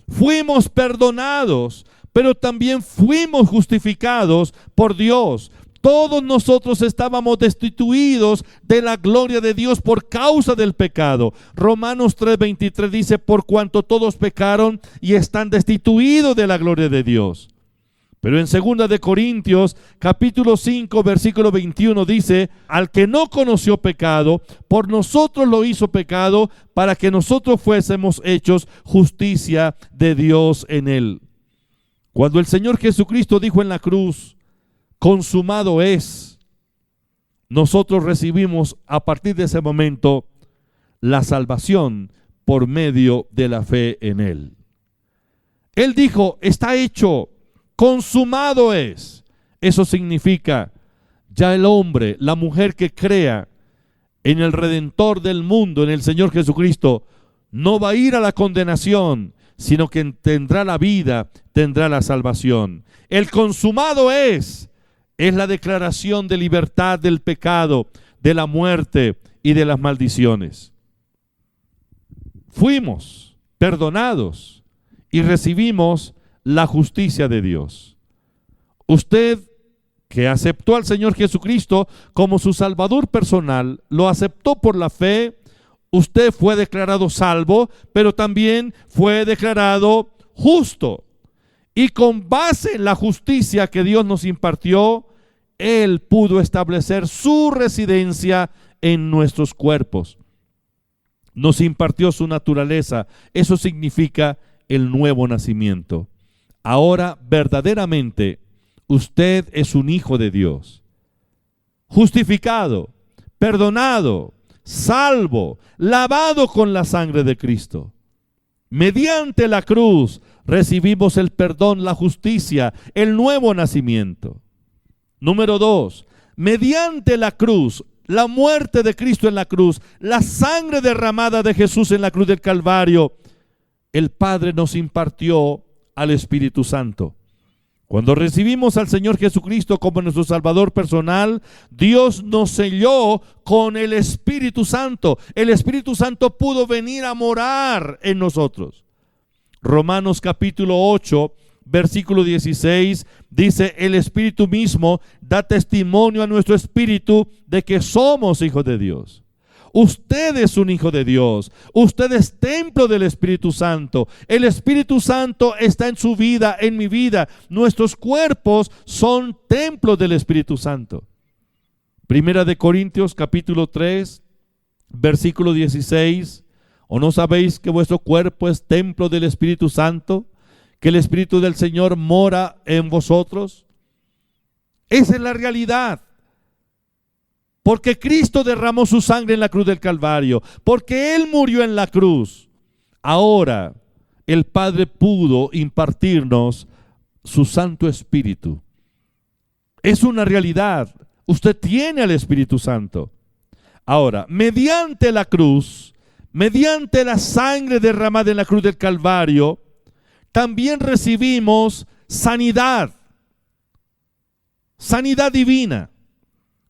Fuimos perdonados, pero también fuimos justificados por Dios. Todos nosotros estábamos destituidos de la gloria de Dios por causa del pecado. Romanos 3:23 dice, por cuanto todos pecaron y están destituidos de la gloria de Dios. Pero en 2 de Corintios, capítulo 5, versículo 21 dice, al que no conoció pecado, por nosotros lo hizo pecado, para que nosotros fuésemos hechos justicia de Dios en él. Cuando el Señor Jesucristo dijo en la cruz, consumado es, nosotros recibimos a partir de ese momento la salvación por medio de la fe en Él. Él dijo, está hecho, consumado es. Eso significa, ya el hombre, la mujer que crea en el Redentor del mundo, en el Señor Jesucristo, no va a ir a la condenación, sino que tendrá la vida, tendrá la salvación. El consumado es la declaración de libertad del pecado, de la muerte y de las maldiciones. Fuimos perdonados y recibimos la justicia de Dios. Usted que aceptó al Señor Jesucristo como su Salvador personal, lo aceptó por la fe, usted fue declarado salvo, pero también fue declarado justo. Y con base en la justicia que Dios nos impartió, Él pudo establecer su residencia en nuestros cuerpos. Nos impartió su naturaleza. Eso significa el nuevo nacimiento. Ahora verdaderamente usted es un hijo de Dios, justificado, perdonado, salvo, lavado con la sangre de Cristo. Mediante la cruz recibimos el perdón, la justicia, el nuevo nacimiento. Número 2, mediante la cruz, la muerte de Cristo en la cruz, la sangre derramada de Jesús en la cruz del Calvario, el Padre nos impartió al Espíritu Santo. Cuando recibimos al Señor Jesucristo como nuestro Salvador personal, Dios nos selló con el Espíritu Santo. El Espíritu Santo pudo venir a morar en nosotros. Romanos capítulo 8, versículo 16, dice, el Espíritu mismo da testimonio a nuestro espíritu de que somos hijos de Dios. Usted es un hijo de Dios. Usted es templo del Espíritu Santo. El Espíritu Santo está en su vida, en mi vida. Nuestros cuerpos son templos del Espíritu Santo. Primera de Corintios capítulo 3, versículo 16. ¿O no sabéis que vuestro cuerpo es templo del Espíritu Santo? Que el Espíritu del Señor mora en vosotros. Esa es la realidad. Porque Cristo derramó su sangre en la cruz del Calvario, porque Él murió en la cruz. Ahora el Padre pudo impartirnos su Santo Espíritu. Es una realidad. Usted tiene al Espíritu Santo. Ahora, mediante la cruz, mediante la sangre derramada en la cruz del Calvario, también recibimos sanidad. Sanidad divina.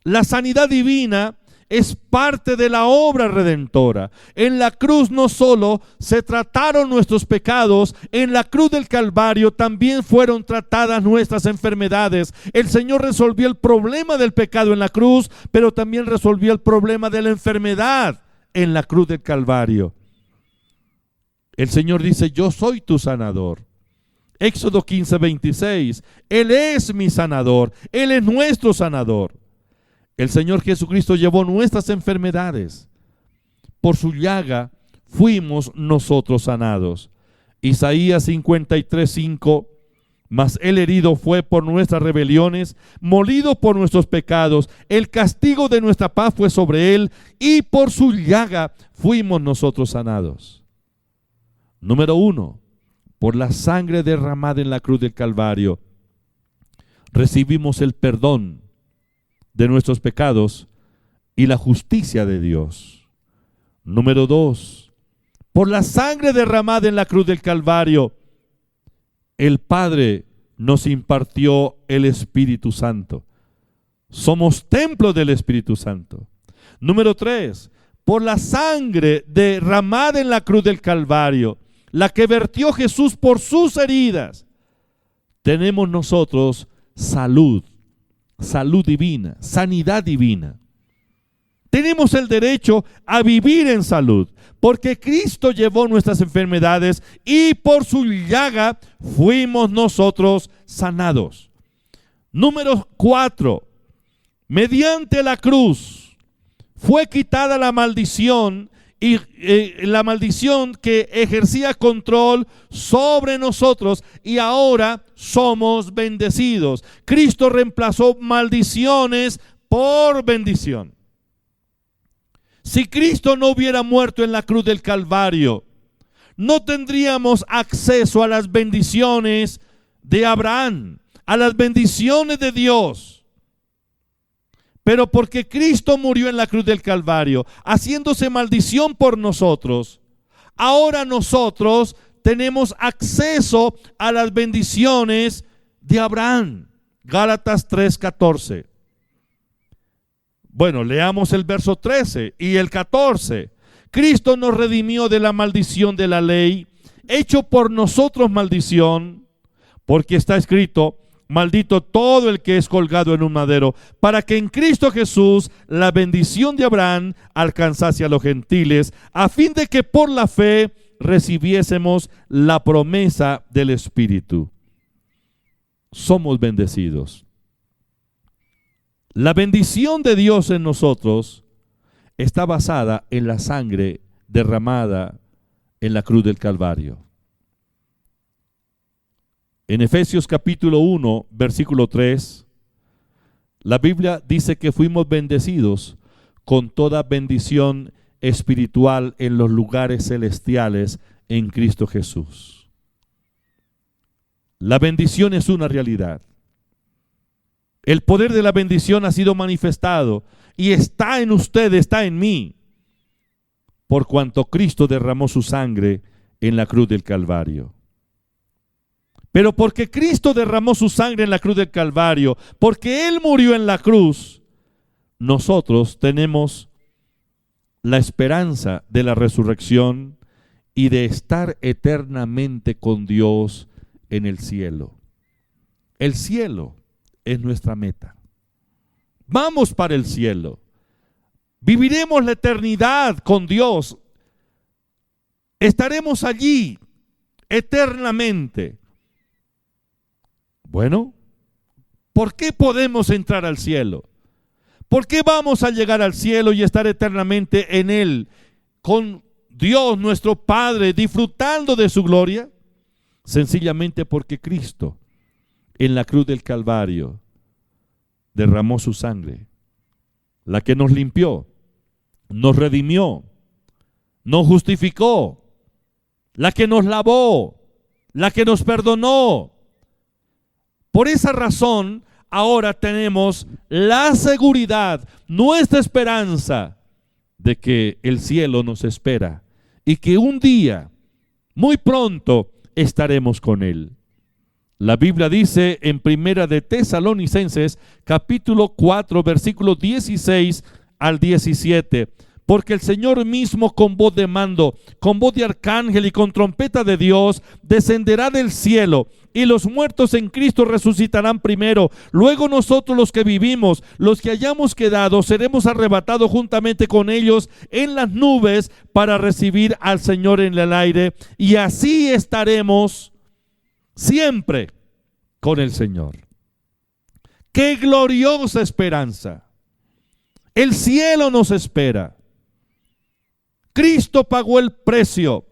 La sanidad divina es parte de la obra redentora. En la cruz no solo se trataron nuestros pecados, en la cruz del Calvario también fueron tratadas nuestras enfermedades. El Señor resolvió el problema del pecado en la cruz, pero también resolvió el problema de la enfermedad en la cruz del Calvario. El Señor dice, yo soy tu sanador. Éxodo 15, 26. Él es mi sanador. Él es nuestro sanador. El Señor Jesucristo llevó nuestras enfermedades. Por su llaga fuimos nosotros sanados. Isaías 53, 5. Mas el herido fue por nuestras rebeliones, molido por nuestros pecados. El castigo de nuestra paz fue sobre él, y por su llaga fuimos nosotros sanados. Número 1. Por la sangre derramada en la cruz del Calvario, recibimos el perdón de nuestros pecados y la justicia de Dios. Número 2. Por la sangre derramada en la cruz del Calvario, el Padre nos impartió el Espíritu Santo. Somos templo del Espíritu Santo. Número 3. Por la sangre derramada en la cruz del Calvario, la que vertió Jesús por sus heridas, tenemos nosotros salud. Salud divina, sanidad divina. Tenemos el derecho a vivir en salud, porque Cristo llevó nuestras enfermedades y por su llaga fuimos nosotros sanados. Número 4. Mediante la cruz fue quitada la maldición y la maldición que ejercía control sobre nosotros, y ahora somos bendecidos. Cristo reemplazó maldiciones por bendición. Si Cristo no hubiera muerto en la cruz del Calvario, no tendríamos acceso a las bendiciones de Abraham, a las bendiciones de Dios. Pero porque Cristo murió en la cruz del Calvario, haciéndose maldición por nosotros, ahora nosotros tenemos acceso a las bendiciones de Abraham. Gálatas 3:14. Bueno, leamos el verso 13 y el 14. Cristo nos redimió de la maldición de la ley, hecho por nosotros maldición, porque está escrito: maldito todo el que es colgado en un madero, para que en Cristo Jesús la bendición de Abraham alcanzase a los gentiles, a fin de que por la fe recibiésemos la promesa del Espíritu. Somos bendecidos. La bendición de Dios en nosotros está basada en la sangre derramada en la cruz del Calvario. En Efesios capítulo 1, versículo 3, la Biblia dice que fuimos bendecidos con toda bendición espiritual en los lugares celestiales en Cristo Jesús. La bendición es una realidad. El poder de la bendición ha sido manifestado y está en usted, está en mí, por cuanto Cristo derramó su sangre en la cruz del Calvario. Pero porque Cristo derramó su sangre en la cruz del Calvario, porque Él murió en la cruz, nosotros tenemos la esperanza de la resurrección y de estar eternamente con Dios en el cielo. El cielo es nuestra meta. Vamos para el cielo. Viviremos la eternidad con Dios. Estaremos allí eternamente. Bueno, ¿por qué podemos entrar al cielo? ¿Por qué vamos a llegar al cielo y estar eternamente en Él, con Dios nuestro Padre, disfrutando de su gloria? Sencillamente porque Cristo en la cruz del Calvario derramó su sangre, la que nos limpió, nos redimió, nos justificó, la que nos lavó, la que nos perdonó. Por esa razón, ahora tenemos la seguridad, nuestra esperanza de que el cielo nos espera y que un día, muy pronto, estaremos con Él. La Biblia dice en Primera de Tesalonicenses, capítulo 4, versículos 16 al 17, porque el Señor mismo con voz de mando, con voz de arcángel y con trompeta de Dios, descenderá del cielo, y los muertos en Cristo resucitarán primero. Luego nosotros los que vivimos, los que hayamos quedado, seremos arrebatados juntamente con ellos en las nubes para recibir al Señor en el aire, y así estaremos siempre con el Señor. ¡Qué gloriosa esperanza! El cielo nos espera. Cristo pagó el precio,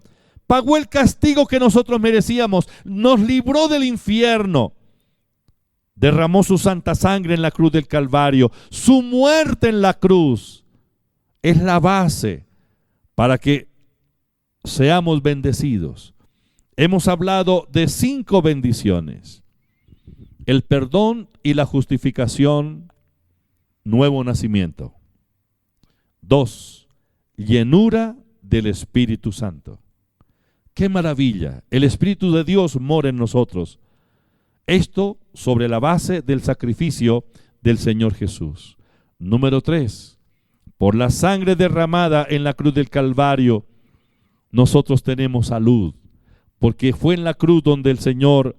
pagó el castigo que nosotros merecíamos, nos libró del infierno, derramó su santa sangre en la cruz del Calvario. Su muerte en la cruz es la base para que seamos bendecidos. Hemos hablado de 5 bendiciones: el perdón y la justificación, nuevo nacimiento. 2, llenura del Espíritu Santo. ¡Qué maravilla! El Espíritu de Dios mora en nosotros. Esto sobre la base del sacrificio del Señor Jesús. Número 3, por la sangre derramada en la cruz del Calvario, nosotros tenemos salud, porque fue en la cruz donde el Señor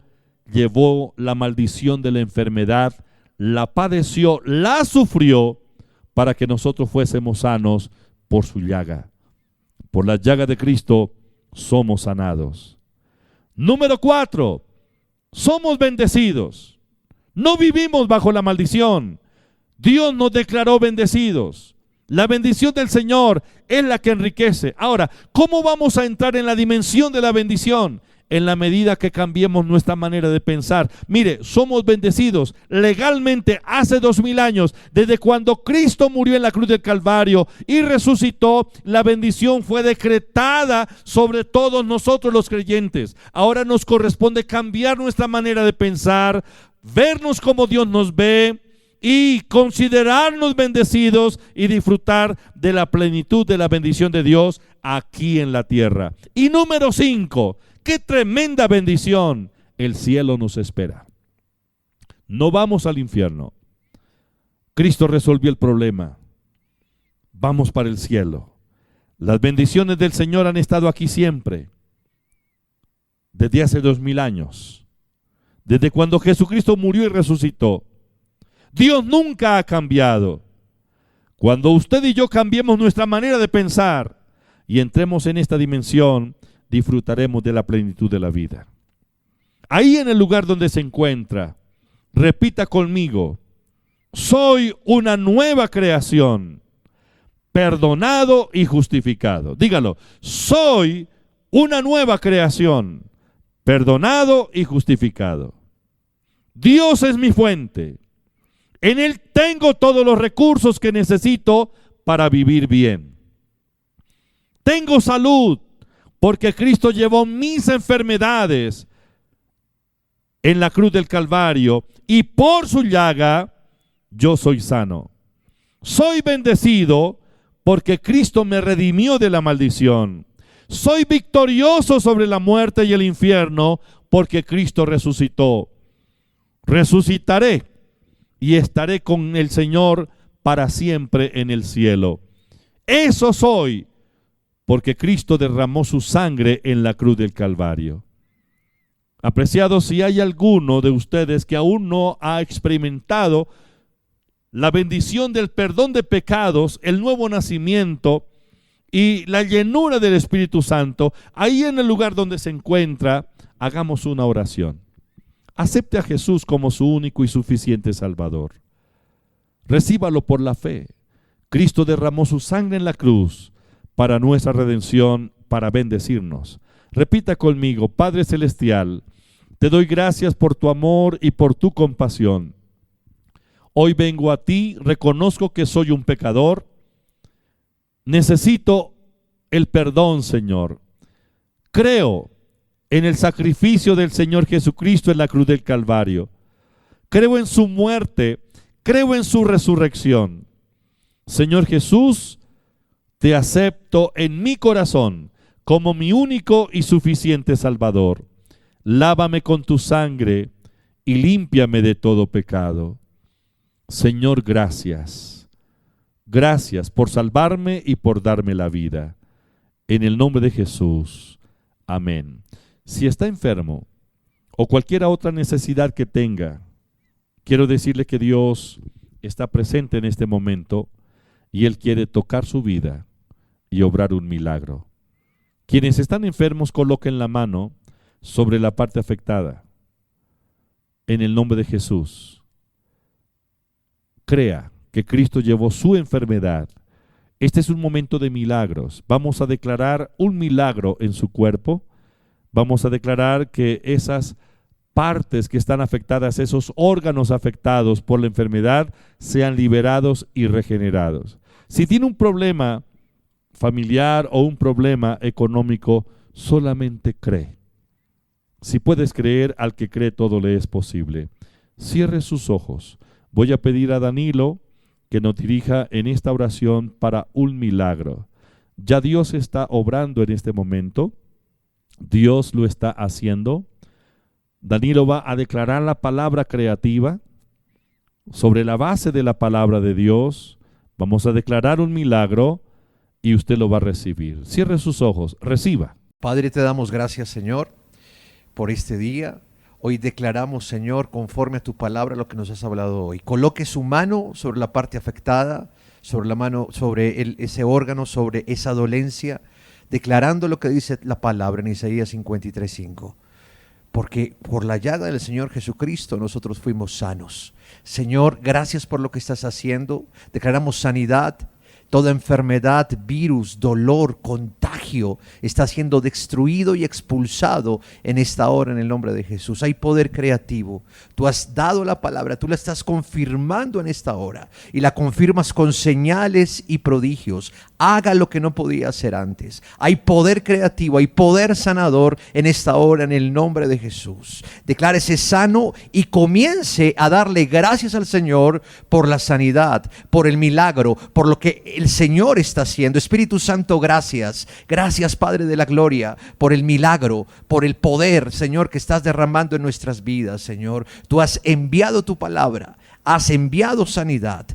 llevó la maldición de la enfermedad, la padeció, la sufrió, para que nosotros fuésemos sanos por su llaga. Por la llaga de Cristo somos sanados. Número 4, somos bendecidos. No vivimos bajo la maldición. Dios nos declaró bendecidos. La bendición del Señor es la que enriquece. Ahora, ¿cómo vamos a entrar en la dimensión de la bendición? en la medida que cambiemos nuestra manera de pensar. Mire, somos bendecidos legalmente hace 2000 años, desde cuando Cristo murió en la cruz del Calvario y resucitó. La bendición fue decretada sobre todos nosotros los creyentes. Ahora nos corresponde cambiar nuestra manera de pensar, vernos como Dios nos ve y considerarnos bendecidos y disfrutar de la plenitud de la bendición de Dios aquí en la tierra. Y número 5, ¡qué tremenda bendición! El cielo nos espera. No vamos al infierno. Cristo resolvió el problema. Vamos para el cielo. Las bendiciones del Señor han estado aquí siempre, desde hace 2000 años, desde cuando Jesucristo murió y resucitó. Dios nunca ha cambiado. Cuando usted y yo cambiemos nuestra manera de pensar y entremos en esta dimensión, disfrutaremos de la plenitud de la vida. Ahí en el lugar donde se encuentra, repita conmigo: soy una nueva creación, perdonado y justificado. Dígalo: soy una nueva creación, perdonado y justificado. Dios es mi fuente. En Él tengo todos los recursos que necesito para vivir bien. Tengo salud porque Cristo llevó mis enfermedades en la cruz del Calvario y por su llaga yo soy sano. Soy bendecido porque Cristo me redimió de la maldición. Soy victorioso sobre la muerte y el infierno porque Cristo resucitó. Resucitaré y estaré con el Señor para siempre en el cielo. Eso soy, porque Cristo derramó su sangre en la cruz del Calvario. Apreciados, si hay alguno de ustedes que aún no ha experimentado la bendición del perdón de pecados, el nuevo nacimiento y la llenura del Espíritu Santo, ahí en el lugar donde se encuentra, hagamos una oración. Acepte a Jesús como su único y suficiente Salvador. Recíbalo por la fe. Cristo derramó su sangre en la cruz para nuestra redención, para bendecirnos. Repita conmigo: Padre Celestial, te doy gracias por tu amor y por tu compasión. Hoy vengo a ti, reconozco que soy un pecador. Necesito el perdón, Señor. Creo en el sacrificio del Señor Jesucristo en la cruz del Calvario. Creo en su muerte, creo en su resurrección. Señor Jesús, te acepto en mi corazón como mi único y suficiente Salvador. Lávame con tu sangre y límpiame de todo pecado. Señor, gracias. Gracias por salvarme y por darme la vida. En el nombre de Jesús. Amén. Si está enfermo o cualquier otra necesidad que tenga, quiero decirle que Dios está presente en este momento y Él quiere tocar su vida y obrar un milagro. Quienes están enfermos, coloquen la mano sobre la parte afectada. En el nombre de Jesús. Crea que Cristo llevó su enfermedad. Este es un momento de milagros. Vamos a declarar un milagro en su cuerpo. Vamos a declarar que esas partes que están afectadas, esos órganos afectados por la enfermedad, sean liberados y regenerados. Si tiene un problema familiar o un problema económico, solamente cree. Si puedes creer, al que cree todo le es posible. Cierre sus ojos. Voy a pedir a Danilo que nos dirija en esta oración para un milagro. Ya Dios está obrando en este momento. Dios lo está haciendo. Danilo va a declarar la palabra creativa. Sobre la base de la palabra de Dios, vamos a declarar un milagro y usted lo va a recibir. Cierre sus ojos, reciba. Padre, te damos gracias, Señor, por este día. Hoy declaramos, Señor, conforme a tu palabra, lo que nos has hablado hoy. Coloque su mano sobre la parte afectada, sobre la mano, sobre ese órgano, sobre esa dolencia, declarando lo que dice la palabra en Isaías 53:5. Porque por la llaga del Señor Jesucristo nosotros fuimos sanos. Señor, gracias por lo que estás haciendo. Declaramos sanidad, Toda enfermedad, virus, dolor, contagio está siendo destruido y expulsado en esta hora en el nombre de Jesús. Hay poder creativo. Tú has dado la palabra, tú la estás confirmando en esta hora y la confirmas con señales y prodigios. Haga lo que no podía hacer antes. Hay poder creativo, hay poder sanador en esta hora en el nombre de Jesús. Declárese sano y comience a darle gracias al Señor por la sanidad, por el milagro, por lo que el Señor está haciendo. Espíritu Santo, gracias. Gracias, Padre de la gloria, por el milagro, por el poder, Señor, que estás derramando en nuestras vidas, Señor. Tú has enviado tu palabra, has enviado sanidad,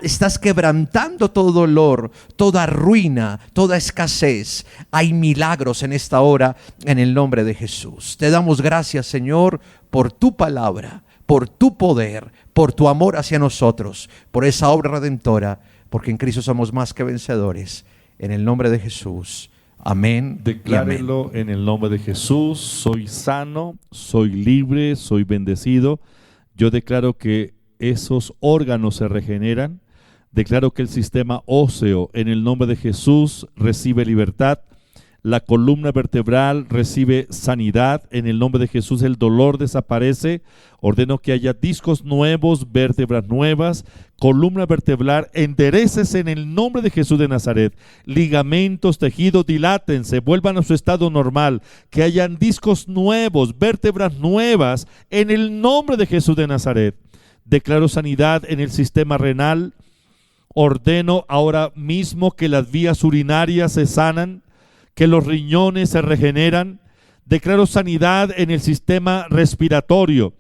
estás quebrantando todo dolor, toda ruina, toda escasez. Hay milagros en esta hora en el nombre de Jesús. Te damos gracias, Señor, por tu palabra, por tu poder, por tu amor hacia nosotros, por esa obra redentora, porque en Cristo somos más que vencedores. En el nombre de Jesús. Amén. Declárelo en el nombre de Jesús. Soy sano, soy libre, soy bendecido. Yo declaro que esos órganos se regeneran. Declaro que el sistema óseo en el nombre de Jesús recibe libertad. La columna vertebral recibe sanidad. En el nombre de Jesús el dolor desaparece. Ordeno que haya discos nuevos, vértebras nuevas. Columna vertebral, enderécese en el nombre de Jesús de Nazaret. Ligamentos, tejidos, dilátense, vuelvan a su estado normal. Que hayan discos nuevos, vértebras nuevas, en el nombre de Jesús de Nazaret. Declaro sanidad en el sistema renal. Ordeno ahora mismo que las vías urinarias se sanan, que los riñones se regeneran. Declaro sanidad en el sistema respiratorio.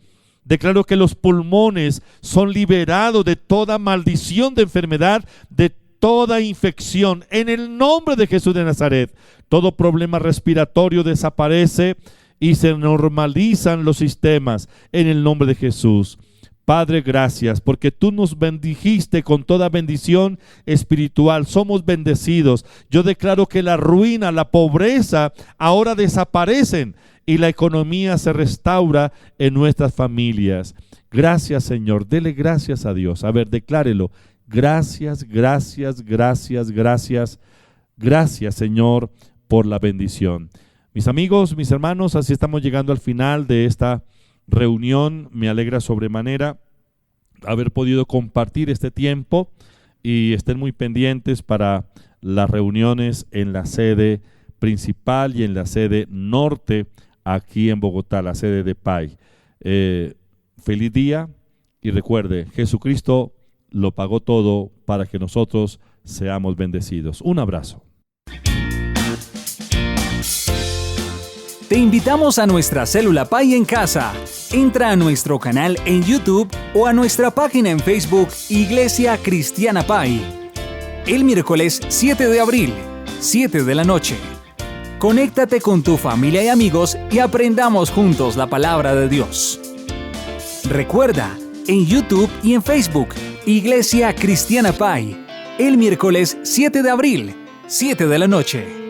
Declaro que los pulmones son liberados de toda maldición de enfermedad, de toda infección. En el nombre de Jesús de Nazaret, todo problema respiratorio desaparece y se normalizan los sistemas en el nombre de Jesús. Padre, gracias, porque tú nos bendijiste con toda bendición espiritual. Somos bendecidos. Yo declaro que la ruina, la pobreza, ahora desaparecen y la economía se restaura en nuestras familias. Gracias, Señor. Dele gracias a Dios. A ver, declárelo. Gracias, gracias, gracias, gracias. Gracias, Señor, por la bendición. Mis amigos, mis hermanos, así estamos llegando al final de esta reunión. Me alegra sobremanera haber podido compartir este tiempo y estén muy pendientes para las reuniones en la sede principal y en la sede norte aquí en Bogotá, la sede de PAI. Feliz día y recuerde, Jesucristo lo pagó todo para que nosotros seamos bendecidos. Un abrazo. Te invitamos a nuestra célula PAI en casa. Entra a nuestro canal en YouTube o a nuestra página en Facebook Iglesia Cristiana PAI. El miércoles 7 de abril, 7 de la noche. Conéctate con tu familia y amigos y aprendamos juntos la palabra de Dios. Recuerda, en YouTube y en Facebook, Iglesia Cristiana PAI. El miércoles 7 de abril, 7 de la noche.